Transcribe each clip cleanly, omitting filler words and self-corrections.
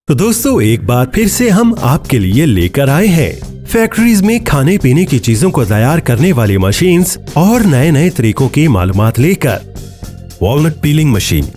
तो दोस्तों एक बार फिर से हम आपके लिए लेकर आए हैं फैक्ट्रीज में खाने पीने की चीजों को तैयार करने वाली मशीन्स और नए नए तरीकों की मालूमात लेकर। Walnut piling machine.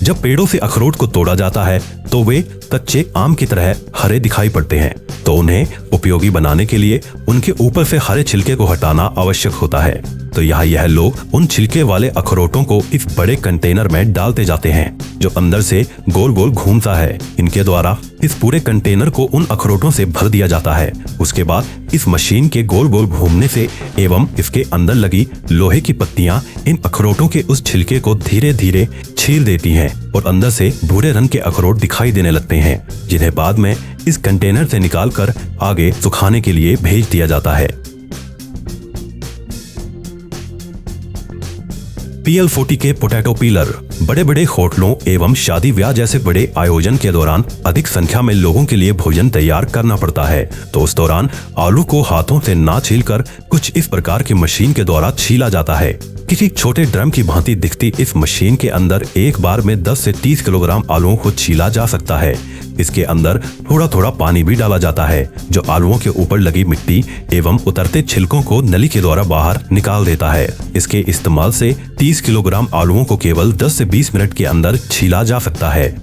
जब पेड़ों से अखरोट को तोड़ा जाता है तो वे कच्चे आम की तरह हरे दिखाई पड़ते हैं, तो उन्हें उपयोगी बनाने के लिए उनके ऊपर से हरे छिलके को हटाना आवश्यक होता है। तो यहाँ यह लोग उन छिलके वाले अखरोटों को इस बड़े कंटेनर में डालते जाते हैं जो अंदर से गोल गोल घूमता है। इनके द्वारा इस पूरे कंटेनर को उन अखरोटों से भर दिया जाता है। उसके बाद इस मशीन के गोल गोल घूमने से एवं इसके अंदर लगी लोहे की पत्तियां इन अखरोटों के उस छिलके को धीरे धीरे छील देती हैं और अंदर से भूरे रंग के अखरोट दिखाई देने लगते हैं, जिन्हें बाद में इस कंटेनर से निकालकर आगे सुखाने के लिए भेज दिया जाता है। PL40 के पोटैटो पीलर। बड़े बड़े होटलों एवं शादी ब्याह जैसे बड़े आयोजन के दौरान अधिक संख्या में लोगों के लिए भोजन तैयार करना पड़ता है, तो उस दौरान आलू को हाथों से ना छीलकर कुछ इस प्रकार की मशीन के द्वारा छीला जाता है। किसी छोटे ड्रम की भांति दिखती इस मशीन के अंदर एक बार में 10 से 30 किलोग्राम आलूओं को छीला जा सकता है। इसके अंदर थोड़ा थोड़ा पानी भी डाला जाता है जो आलूओं के ऊपर लगी मिट्टी एवं उतरते छिलकों को नली के द्वारा बाहर निकाल देता है। इसके इस्तेमाल से 30 किलोग्राम आलूओं को केवल 10 से 20 मिनट के अंदर छीला जा सकता है।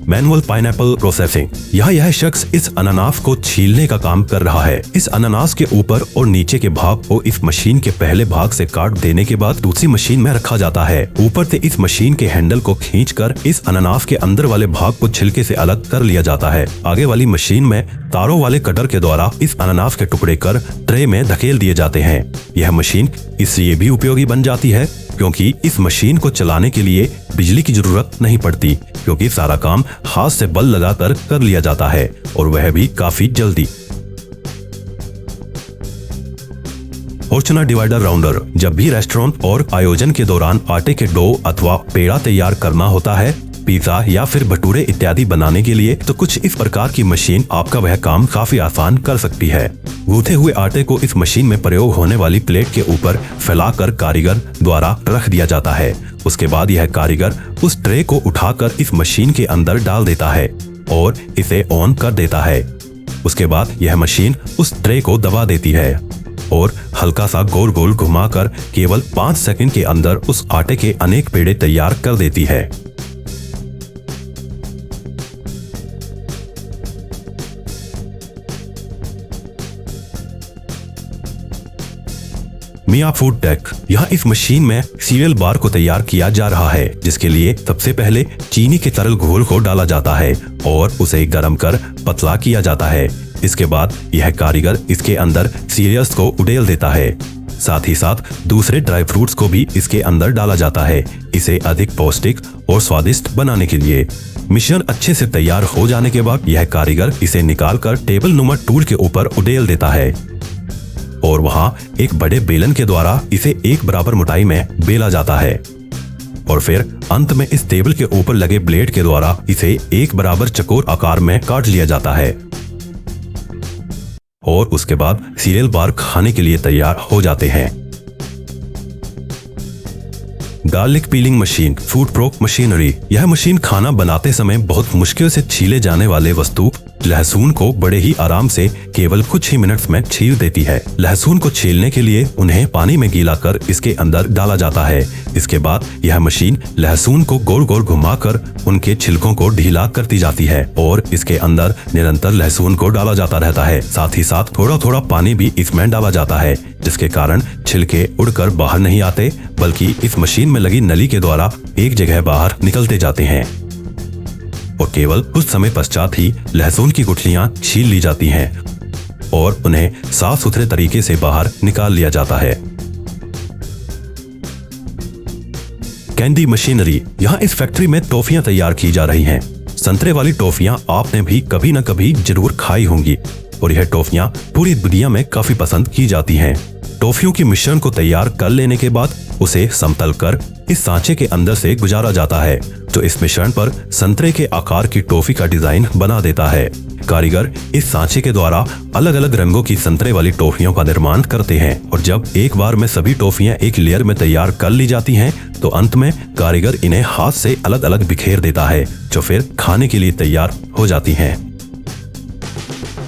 Manual pineapple processing. यह शख्स इस अनानास को छीलने का काम कर रहा है। इस अनानास के ऊपर और नीचे के भाग को इस मशीन के पहले भाग से काट देने के बाद दूसरी मशीन में रखा जाता है। ऊपर से इस मशीन के हैंडल को खींचकर इस अनानास के अंदर वाले भाग को छिलके से अलग कर लिया जाता है। आगे वाली मशीन में तारों वाले कटर के द्वारा इस अनानास के टुकड़े कर ट्रे में धकेल दिए जाते हैं। यह मशीन इसलिए भी उपयोगी बन जाती है क्योंकि इस मशीन को चलाने के लिए बिजली की जरूरत नहीं पड़ती, क्योंकि सारा काम हाथ से बल लगाकर कर लिया जाता है और वह भी काफी जल्दी। Fortuner divider rounder. जब भी रेस्टोरेंट और आयोजन के दौरान आटे के डो अथवा पेड़ा तैयार करना होता है, पिज्जा या फिर भटूरे इत्यादि बनाने के लिए, तो कुछ इस प्रकार की मशीन आपका वह काम काफी आसान कर सकती है। गूंथे हुए आटे को इस मशीन में प्रयोग होने वाली प्लेट के ऊपर फैलाकर कारीगर द्वारा रख दिया जाता है। उसके बाद यह कारीगर उस ट्रे को उठाकर इस मशीन के अंदर डाल देता है और इसे ऑन कर देता है। उसके बाद यह मशीन उस ट्रे को दबा देती है और हल्का सा गोल गोल घुमाकर केवल 5 सेकंड के अंदर उस आटे के अनेक पेड़े तैयार कर देती है। मिया फूड टेक। यहाँ इस मशीन में सीरियल बार को तैयार किया जा रहा है, जिसके लिए सबसे पहले चीनी के तरल घोल को डाला जाता है और उसे गर्म कर पतला किया जाता है। इसके बाद यह कारीगर इसके अंदर सीरियल्स को उड़ेल देता है। साथ ही साथ दूसरे ड्राई फ्रूट्स को भी इसके अंदर डाला जाता है, इसे अधिक पौष्टिक और स्वादिष्ट बनाने के लिए। मिश्रण अच्छे से तैयार हो जाने के बाद यह कारीगर इसे निकालकर टेबल नुमा टूल के ऊपर उड़ेल देता है और वहां एक बड़े बेलन के द्वारा इसे एक बराबर मोटाई में बेला जाता है और फिर अंत में इस टेबल के ऊपर लगे ब्लेड के द्वारा इसे एक बराबर चकोर आकार में काट लिया जाता है और उसके बाद सीरियल बार खाने के लिए तैयार हो जाते हैं। Garlic piling machine. Food proc machinery. यह मशीन खाना बनाते समय बहुत मुश्किल से छीले जाने वाले वस्तु लहसुन को बड़े ही आराम से केवल कुछ ही मिनट्स में छील देती है। लहसुन को छीलने के लिए उन्हें पानी में गीला कर इसके अंदर डाला जाता है। इसके बाद यह मशीन लहसुन को गोल गोल घुमाकर उनके छिलकों को ढीला करती जाती है और इसके अंदर निरंतर लहसुन को डाला जाता रहता है। साथ ही साथ थोड़ा थोड़ा पानी भी इसमें डाला जाता है, जिसके कारण छिलके उड़कर बाहर नहीं आते, बल्कि इस मशीन में लगी नली के द्वारा एक जगह बाहर निकलते जाते हैं और केवल कुछ समय पश्चात ही लहसुन की गुठलियां छील ली जाती हैं और उन्हें साफ सुथरे तरीके से बाहर निकाल लिया जाता है। Candy machinery. यहाँ इस फैक्ट्री में टॉफियां तैयार की जा रही हैं। संतरे वाली टॉफियां आपने भी कभी न कभी जरूर खाई होंगी और यह टॉफियां पूरी दुनिया में काफी पसंद की जाती हैं। टॉफियों की मिश्रण को तैयार कर लेने के बाद उसे समतल कर इस सांचे के अंदर से गुजारा जाता है, जो इस मिश्रण पर संतरे के आकार की टॉफी का डिजाइन बना देता है। कारीगर इस सांचे के द्वारा अलग अलग रंगों की संतरे वाली टॉफियों का निर्माण करते हैं और जब एक बार में सभी टॉफियां एक लेयर में तैयार कर ली जाती हैं तो अंत में कारीगर इन्हें हाथ से अलग अलग बिखेर देता है जो फिर खाने के लिए तैयार हो जाती हैं।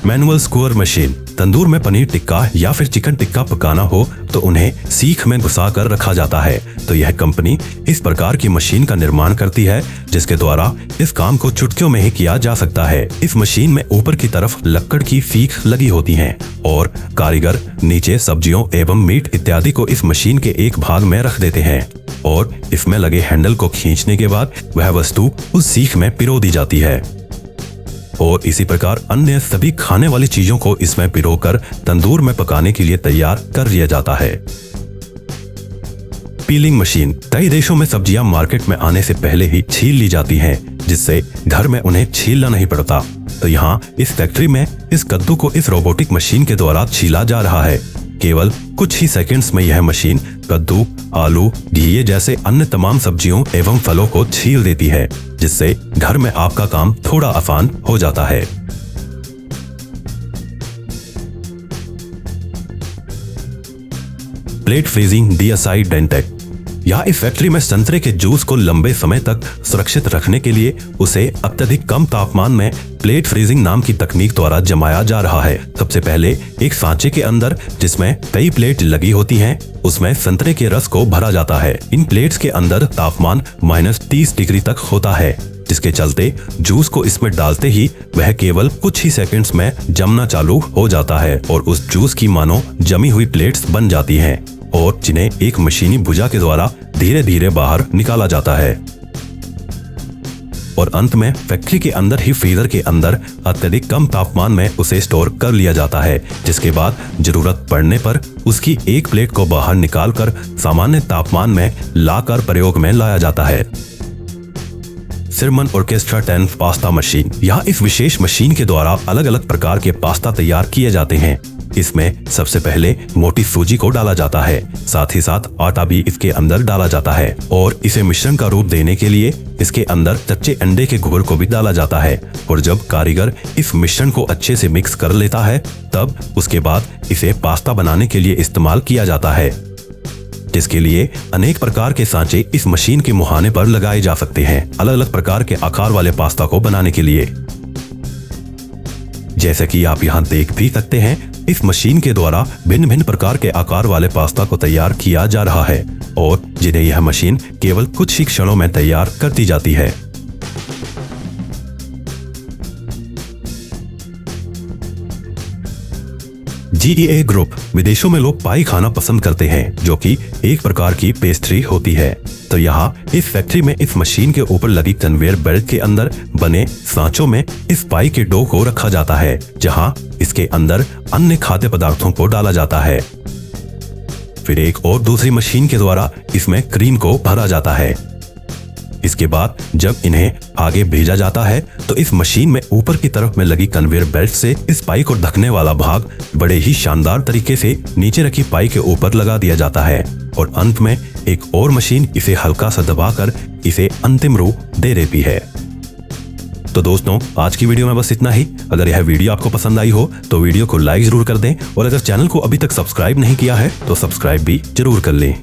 Manual square machine. तंदूर में पनीर टिक्का या फिर चिकन टिक्का पकाना हो तो उन्हें सीख में घुसा कर रखा जाता है। तो यह कंपनी इस प्रकार की मशीन का निर्माण करती है जिसके द्वारा इस काम को चुटकियों में ही किया जा सकता है। इस मशीन में ऊपर की तरफ लक्कड़ की सीख लगी होती है और कारीगर नीचे सब्जियों एवं मीट इत्यादि को इस मशीन के एक भाग में रख देते हैं और इसमें लगे हैंडल को खींचने के बाद वह वस्तु उस सीख में पिरो दी जाती है और इसी प्रकार अन्य सभी खाने वाली चीजों को इसमें पिरोकर तंदूर में पकाने के लिए तैयार कर लिया जाता है। Piling machine. कई देशों में सब्जियां मार्केट में आने से पहले ही छील ली जाती हैं, जिससे घर में उन्हें छीलना नहीं पड़ता। तो यहाँ इस फैक्ट्री में इस कद्दू को इस रोबोटिक मशीन के द्वारा छीला जा रहा है। केवल कुछ ही सेकंड्स में यह मशीन कद्दू, आलू, घिये जैसे अन्य तमाम सब्जियों एवं फलों को छील देती है, जिससे घर में आपका काम थोड़ा आसान हो जाता है। Plate freezing DSI डेंटेक। यहाँ इस फैक्ट्री में संतरे के जूस को लंबे समय तक सुरक्षित रखने के लिए उसे अत्यधिक कम तापमान में प्लेट फ्रीजिंग नाम की तकनीक द्वारा जमाया जा रहा है। सबसे पहले एक सांचे के अंदर जिसमें कई प्लेट लगी होती हैं, उसमें संतरे के रस को भरा जाता है। इन प्लेट्स के अंदर तापमान -30 डिग्री तक होता है, जिसके चलते जूस को इसमें डालते ही वह केवल कुछ ही सेकंड्स में जमना चालू हो जाता है और उस जूस की मानो जमी हुई प्लेट्स बन जाती हैं और जिन्हें एक मशीनी भुजा के द्वारा धीरे धीरे बाहर निकाला जाता है और अंत में फैक्ट्री के अंदर ही फ्रीजर के अंदर अत्यधिक कम तापमान में उसे स्टोर कर लिया जाता है, जिसके बाद जरूरत पड़ने पर उसकी एक प्लेट को बाहर निकालकर सामान्य तापमान में लाकर प्रयोग में लाया जाता है। सिरमन ऑर्केस्ट्रा 10 पास्ता मशीन। यहाँ इस विशेष मशीन के द्वारा अलग अलग प्रकार के पास्ता तैयार किए जाते हैं। इसमें सबसे पहले मोटी सूजी को डाला जाता है, साथ ही साथ आटा भी इसके अंदर डाला जाता है और इसे मिश्रण का रूप देने के लिए इसके अंदर कच्चे अंडे के घुघर को भी डाला जाता है और जब कारीगर इस मिश्रण को अच्छे से मिक्स कर लेता है तब उसके बाद इसे पास्ता बनाने के लिए इस्तेमाल किया जाता है, जिसके लिए अनेक प्रकार के सांचे इस मशीन के मुहाने पर लगाए जा सकते हैं अलग अलग प्रकार के आकार वाले पास्ता को बनाने के लिए। जैसे कि आप यहाँ देख भी सकते हैं, इस मशीन के द्वारा भिन्न भिन्न प्रकार के आकार वाले पास्ता को तैयार किया जा रहा है और जिन्हें यह मशीन केवल कुछ ही क्षणों में तैयार करती जाती है। GEA group. विदेशों में लोग पाई खाना पसंद करते हैं, जो कि एक प्रकार की पेस्ट्री होती है। तो यहाँ इस फैक्ट्री में इस मशीन के ऊपर लगी कन्वेयर बेल्ट के अंदर बने सांचों में इस पाई के डो को रखा जाता है, जहाँ इसके अंदर अन्य खाद्य पदार्थों को डाला जाता है। फिर एक और दूसरी मशीन के द्वारा इसमें क्रीम को भरा जाता है। इसके बाद जब इन्हें आगे भेजा जाता है तो इस मशीन में ऊपर की तरफ में लगी कन्वेयर बेल्ट से इस पाई को ढकने वाला भाग बड़े ही शानदार तरीके से नीचे रखी पाई के ऊपर लगा दिया जाता है और अंत में एक और मशीन इसे हल्का सा दबाकर इसे अंतिम रूप दे देती है। तो दोस्तों, आज की वीडियो में बस इतना ही। अगर यह वीडियो आपको पसंद आई हो तो वीडियो को लाइक जरूर कर दें और अगर चैनल को अभी तक सब्सक्राइब नहीं किया है तो सब्सक्राइब भी जरूर कर लें।